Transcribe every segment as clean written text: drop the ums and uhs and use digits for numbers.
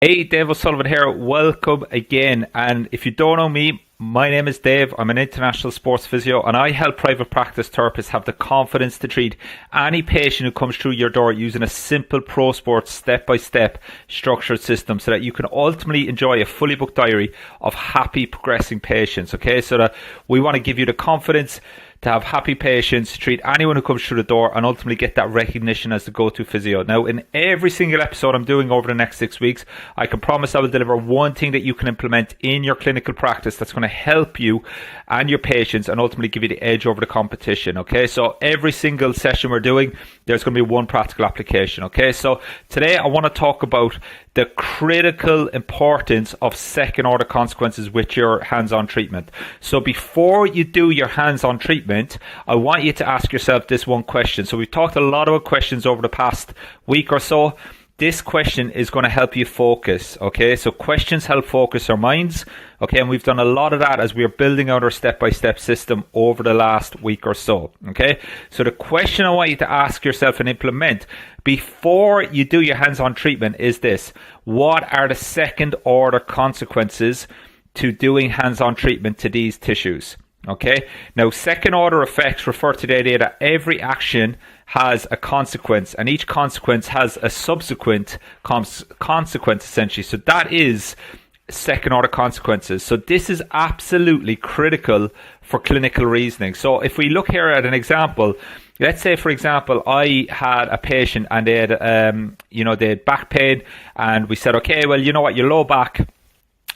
Hey, Dave O'Sullivan here. Welcome again. And if you don't know me, my name is Dave. I'm an international sports physio and I help private practice therapists have the confidence to treat any patient who comes through your door using a simple pro sports step-by-step structured system so that you can ultimately enjoy a fully booked diary of happy progressing patients. Okay, so that we want to give you the confidence to have happy patients, treat anyone who comes through the door, and ultimately get that recognition as the go-to physio. Now, in every single episode I'm doing over the next 6 weeks, I can promise I will deliver one thing that you can implement in your clinical practice that's going to help you and your patients and ultimately give you the edge over the competition. Okay, so every single session we're doing, there's going to be one practical application. Okay, so today I want to talk about the critical importance of second order consequences with your hands-on treatment. So before you do your hands-on treatment, I want you to ask yourself this one question. So we've talked a lot about questions over the past week or so. This question is going to help you focus, okay? So questions help focus our minds, okay? And we've done a lot of that as we are building out our step-by-step system over the last week or so, okay? So the question I want you to ask yourself and implement before you do your hands-on treatment is this: what are the second-order consequences to doing hands-on treatment to these tissues? Okay, now second-order effects refer to the idea that every action has a consequence and each consequence has a subsequent consequence essentially. So that is second-order consequences. So this is absolutely critical for clinical reasoning. So if we look here at an example, let's say, for example, I had a patient and they had, they had back pain, and we said, okay, well, you know what, your low back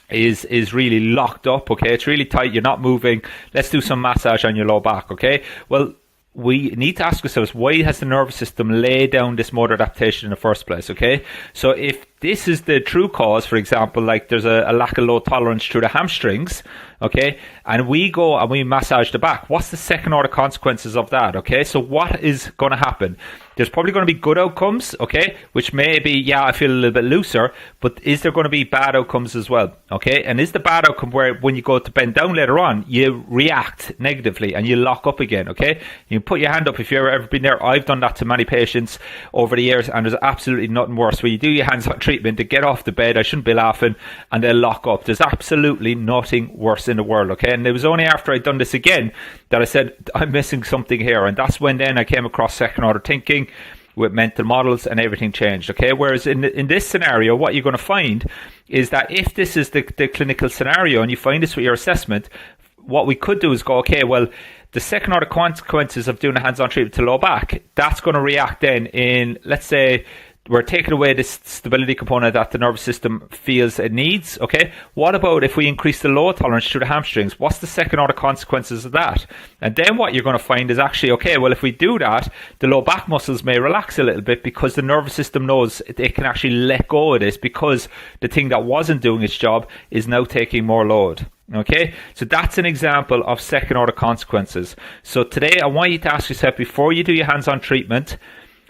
is really locked up, okay? It's really tight, you're not moving. Let's do some massage on your low back, okay? Well, we need to ask ourselves, why has the nervous system laid down this motor adaptation in the first place, okay? So if this is the true cause, for example, like there's a lack of low tolerance through the hamstrings, okay, and we go and we massage the back, what's the second order consequences of that, okay? So what is going to happen? There's probably going to be good outcomes, okay, which may be, yeah, I feel a little bit looser, but is there going to be bad outcomes as well, okay? And is the bad outcome where when you go to bend down later on, you react negatively and you lock up again, okay? You put your hand up if you've ever been there. I've done that to many patients over the years, and there's absolutely nothing worse. When you do your hands-on treatment, to get off the bed, I shouldn't be laughing, and they'll lock up. There's absolutely nothing worse in the world, okay? And it was only after I'd done this again that I said, I'm missing something here. And that's when then I came across second order thinking with mental models, and everything changed, okay? Whereas in this scenario, what you're going to find is that if this is the clinical scenario and you find this with your assessment, what we could do is go, okay, well, the second order consequences of doing a hands-on treatment to low back, that's going to react then in, let's say, we're taking away this stability component that the nervous system feels it needs, okay? What about if we increase the low tolerance through the hamstrings? What's the second order consequences of that? And then what you're going to find is actually, okay, well, if we do that, the low back muscles may relax a little bit because the nervous system knows it can actually let go of this because the thing that wasn't doing its job is now taking more load. Okay, so that's an example of second order consequences. So today I want you to ask yourself, before you do your hands-on treatment,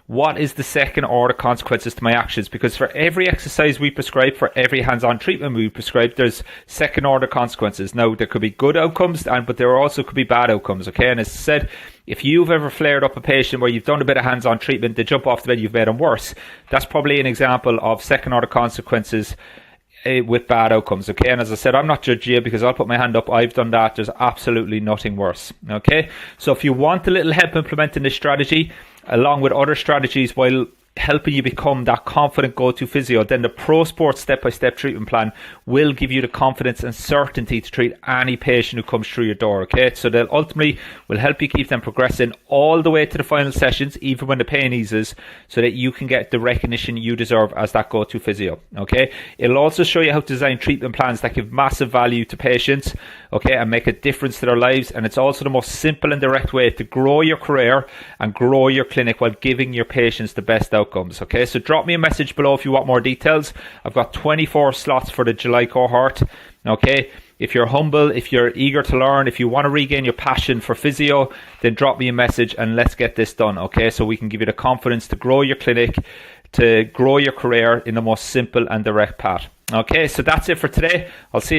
what is the second order consequences to my actions? Because for every exercise we prescribe, for every hands-on treatment we prescribe, there's second order consequences. Now, there could be good outcomes, but there also could be bad outcomes, okay? And as I said, if you've ever flared up a patient where you've done a bit of hands-on treatment, they jump off the bed, you've made them worse, that's probably an example of second order consequences with bad outcomes, okay? And as I said, I'm not judging you because I'll put my hand up. I've done that. There's absolutely nothing worse, okay? So if you want a little help implementing this strategy along with other strategies while helping you become that confident go-to physio, then the Pro Sports step-by-step treatment plan will give you the confidence and certainty to treat any patient who comes through your door, okay? So they'll ultimately will help you keep them progressing all the way to the final sessions, even when the pain eases, so that you can get the recognition you deserve as that go-to physio, okay? It'll also show you how to design treatment plans that give massive value to patients, okay, and make a difference to their lives. And it's also the most simple and direct way to grow your career and grow your clinic while giving your patients the best outcomes, okay? So drop me a message below if you want more details. I've got 24 slots for the July cohort, okay? If you're humble, if you're eager to learn, if you want to regain your passion for physio, then drop me a message and let's get this done, okay? So we can give you the confidence to grow your clinic, to grow your career in the most simple and direct path. Okay, so that's it for today. I'll see you